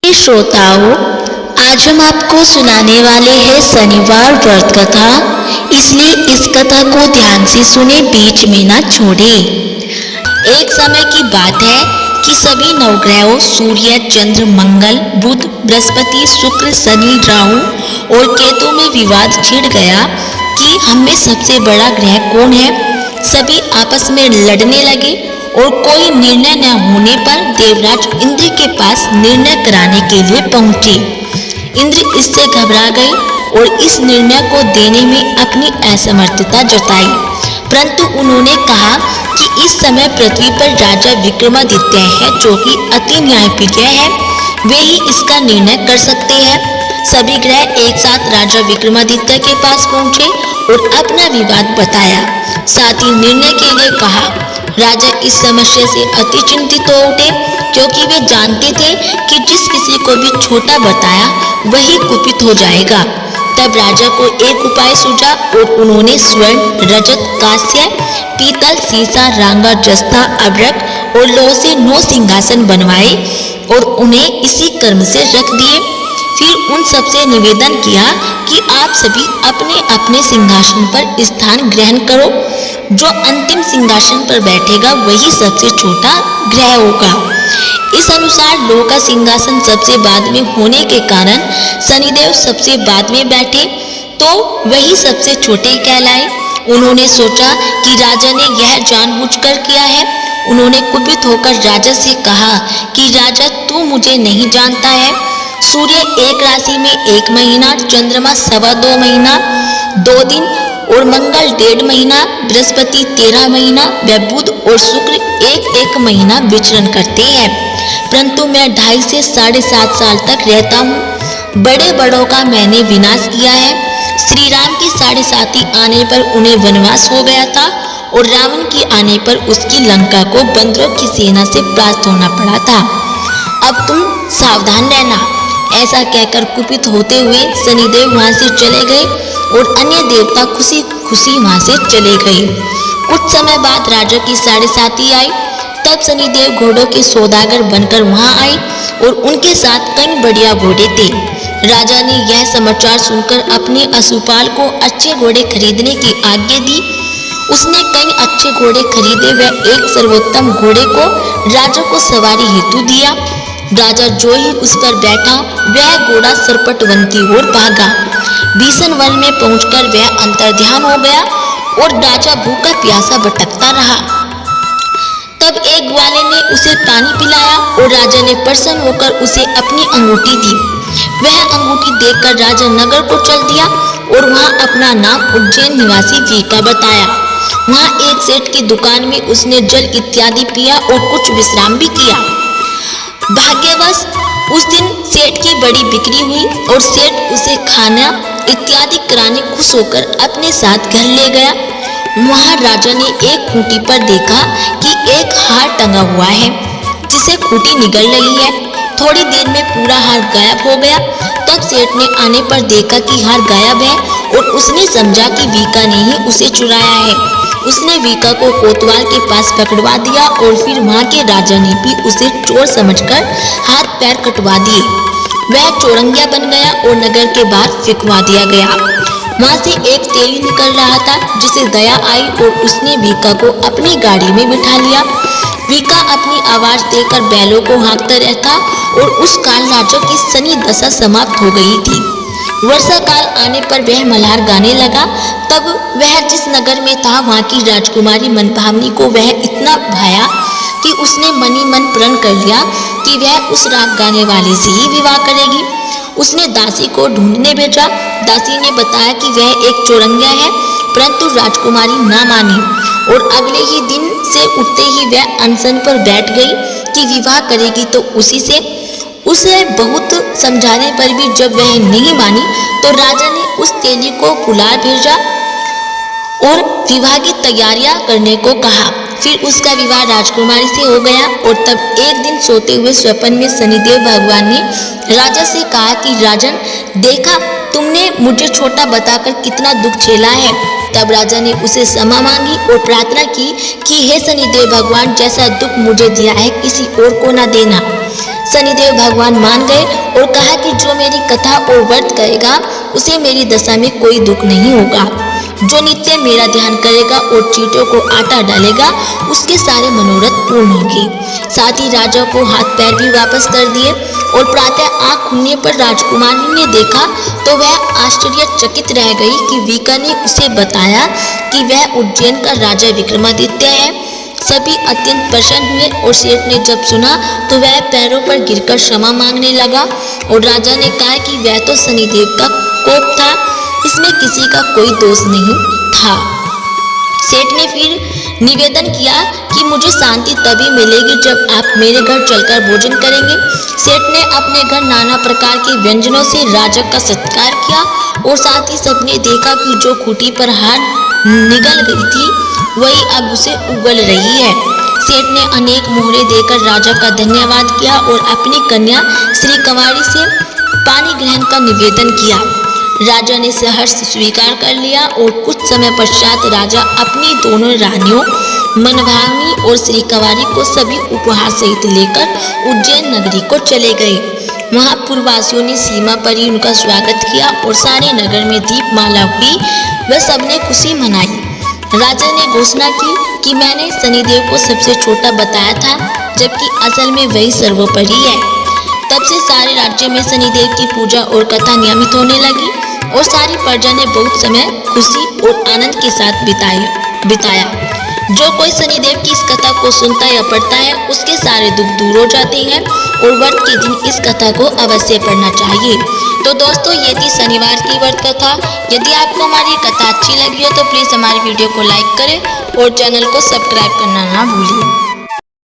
श्रोताओं, आज हम आपको सुनाने वाले हैं शनिवार व्रत कथा। इसलिए इस कथा को ध्यान से सुने, बीच में ना छोड़े। एक समय की बात है कि सभी नवग्रहों सूर्य, चंद्र, मंगल, बुध, बृहस्पति, शुक्र, शनि, राहु और केतु में विवाद छिड़ गया कि हम में सबसे बड़ा ग्रह कौन है। सभी आपस में लड़ने लगे और कोई निर्णय न होने पर देवराज इंद्र के पास निर्णय कराने के लिए पहुंचे। इंद्र इससे घबरा गए और इस निर्णय को देने में अपनी असमर्थता जताई। परंतु उन्होंने कहा कि इस समय पृथ्वी पर राजा विक्रमादित्य है, जो कि अति न्यायप्रिय है। वे ही इसका निर्णय कर सकते हैं। सभी ग्रह एक साथ राजा विक्रमादित्य के पास पहुंचे और अपना विवाद बताया, साथ ही निर्णय के लिए कहा। राजा इस समस्या से अति चिंतित हो उठे, क्योंकि वे जानते थे कि जिस किसी को भी छोटा बताया वही कुपित हो जाएगा। तब राजा को एक उपाय सूझा और उन्होंने स्वर्ण, रजत, कांस्य, पीतल, सीसा, रांगा, जस्ता, अभ्रक और लोह से 9 सिंहासन बनवाए और उन्हें इसी क्रम से रख दिए। फिर उन सबसे निवेदन किया कि आप सभी अपने अपने सिंहासन पर स्थान ग्रहण करो। जो अंतिम सिंहासन पर बैठेगा वही सबसे छोटा ग्रह होगा। इस अनुसार लोह का सिंहासन सबसे बाद में होने के कारण शनिदेव सबसे बाद में बैठे, तो वही सबसे छोटे कहलाए। उन्होंने सोचा कि राजा ने यह जानबूझकर किया है। उन्होंने कुपित होकर राजा से कहा कि राजा, तू मुझे नहीं जानता है। सूर्य एक राशि में 1 महीना, चंद्रमा 2.25 महीना 2 दिन और मंगल 1.5 महीना, बृहस्पति 13 महीना व बुध और शुक्र 1 महीना विचरण करते हैं। परंतु मैं 2.5 से 7.5 साल तक रहता हूँ। बड़े बड़ों का मैंने विनाश किया है। श्री राम की 7.5 आने पर उन्हें वनवास हो गया था और रावण की आने पर उसकी लंका को बंदरों की सेना से परास्त होना पड़ा था। अब तुम सावधान रहना। ऐसा कहकर कुपित होते हुए शनिदेव वहां से चले गए और अन्य देवता खुशी खुशी वहां से चले गए। कुछ समय बाद राजा की 7.5 आई। तब शनिदेव घोड़ों के सौदागर बनकर वहां आए और उनके साथ कई बढ़िया घोड़े थे। राजा ने यह समाचार सुनकर अपने अश्वपाल को अच्छे घोड़े खरीदने की आज्ञा दी। उसने कई अच्छे घोड़े खरीदे व एक सर्वोत्तम घोड़े को राजा को सवारी हेतु दिया। राजा जो ही उस पर बैठा, वह घोड़ा सरपट वन की ओर भागा। भीषण वन में पहुंचकर वह अंतर्ध्यान हो गया और राजा भूखा प्यासा भटकता रहा। तब एक ग्वाले ने उसे पानी पिलाया और राजा ने प्रसन्न होकर उसे अपनी अंगूठी दी। वह अंगूठी देखकर राजा नगर को चल दिया और वहां अपना नाम उज्जैन निवासी वीका बताया। वहां एक सेठ की दुकान में उसने जल इत्यादि पिया और कुछ विश्राम भी किया। भाग्यवश उस दिन सेठ की बड़ी बिक्री हुई और सेठ उसे खाना इत्यादि कराने खुश होकर अपने साथ घर ले गया। वहां राजा ने एक खूंटी पर देखा कि एक हार टंगा हुआ है, जिसे खूंटी निगल रही है। थोड़ी देर में पूरा हार गायब हो गया। तब सेठ ने आने पर देखा कि हार गायब है और उसने समझा कि वीका ने ही उसे चुराया है। उसने वीका को कोतवाल के पास पकड़वा दिया और फिर वहां के राजा ने भी उसे चोर समझकर हाथ पैर कटवा दिए। वह चौरंगिया बन गया और नगर के बाहर फेंकवा दिया गया। वहां से एक तेली निकल रहा था, जिसे दया आई और उसने वीका को अपनी गाड़ी में बिठा लिया। वीका अपनी आवाज देकर बैलों को हाँकता रहता और उस काल राजा की शनि दशा समाप्त हो गई थी। वर्षा काल आने पर वह मल्हार गाने लगा। तब वह जिस नगर में था, वहां की राजकुमारी मनभावनी को वह इतना भाया कि उसने मनी मन प्रण कर लिया कि वह उस राग गाने वाले से ही विवाह करेगी। उसने दासी को ढूंढने भेजा। दासी ने बताया कि वह एक चौरंगिया है, परंतु राजकुमारी ना मानी और अगले ही दिन से उठते ही वह अनशन पर बैठ गई कि विवाह करेगी तो उसी से। उसे बहुत समझाने पर भी जब वह नहीं मानी तो राजा ने उस तेली को बुला भेजा और विवाह की तैयारियां करने को कहा। फिर उसका विवाह राजकुमारी से हो गया और तब एक दिन सोते हुए स्वप्न में शनिदेव भगवान ने राजा से कहा कि राजन, देखा तुमने मुझे छोटा बताकर कितना दुख झेला है। तब राजा ने उसे क्षमा मांगी और प्रार्थना की कि हे शनिदेव भगवान, जैसा दुख मुझे दिया है किसी और को न देना। शनिदेव भगवान मान गए और कहा कि जो मेरी कथा और व्रत करेगा उसे मेरी दशा में कोई दुख नहीं होगा। जो नित्य मेरा ध्यान करेगा और चींटियों को आटा डालेगा उसके सारे मनोरथ पूर्ण होंगे। साथ ही राजा को हाथ पैर भी वापस कर दिए और प्रातः आँख खुलने पर राजकुमारी ने देखा तो वह आश्चर्यचकित रह गई कि वीका ने उसे बताया कि वह उज्जैन का राजा विक्रमादित्य है। सभी अत्यंत प्रसन्न हुए और सेठ ने जब सुना तो वह पैरों पर गिरकर क्षमा मांगने लगा और राजा ने कहा कि वह तो शनिदेव का कोप था, इसमें किसी का कोई दोष नहीं था। सेठ ने फिर निवेदन किया कि मुझे शांति तभी मिलेगी जब आप मेरे घर चलकर भोजन करेंगे। सेठ ने अपने घर नाना प्रकार के व्यंजनों से राजा का सत्कार किया और साथ ही सबने देखा कि जो खूंटी पर हार निगल गई थी वही अब उसे उगल रही है। सेठ ने अनेक मोहरे देकर राजा का धन्यवाद किया और अपनी कन्या श्री कंवारी से पानी ग्रहण का निवेदन किया। राजा ने सहर्ष स्वीकार कर लिया और कुछ समय पश्चात राजा अपनी दोनों रानियों मनभावनी और श्री कंवारी को सभी उपहार सहित लेकर उज्जैन नगरी को चले गए। वहां पुरवासियों ने सीमा पर ही उनका स्वागत किया और सारे नगर में दीपमाला हुई। वह सबने खुशी मनाई। राजा ने घोषणा की कि मैंने शनिदेव को सबसे छोटा बताया था, जबकि असल में वही सर्वोपरि है। तब से सारे राज्य में शनिदेव की पूजा और कथा नियमित होने लगी और सारी प्रजा ने बहुत समय खुशी और आनंद के साथ बिताया। जो कोई शनिदेव की इस कथा को सुनता या पढ़ता है उसके सारे दुख दूर हो जाते हैं और व्रत के दिन इस कथा को अवश्य पढ़ना चाहिए। तो दोस्तों, ये थी शनिवार की व्रत कथा। यदि आपको हमारी कथा अच्छी लगी हो तो प्लीज़ हमारी वीडियो को लाइक करें और चैनल को सब्सक्राइब करना ना भूलिए।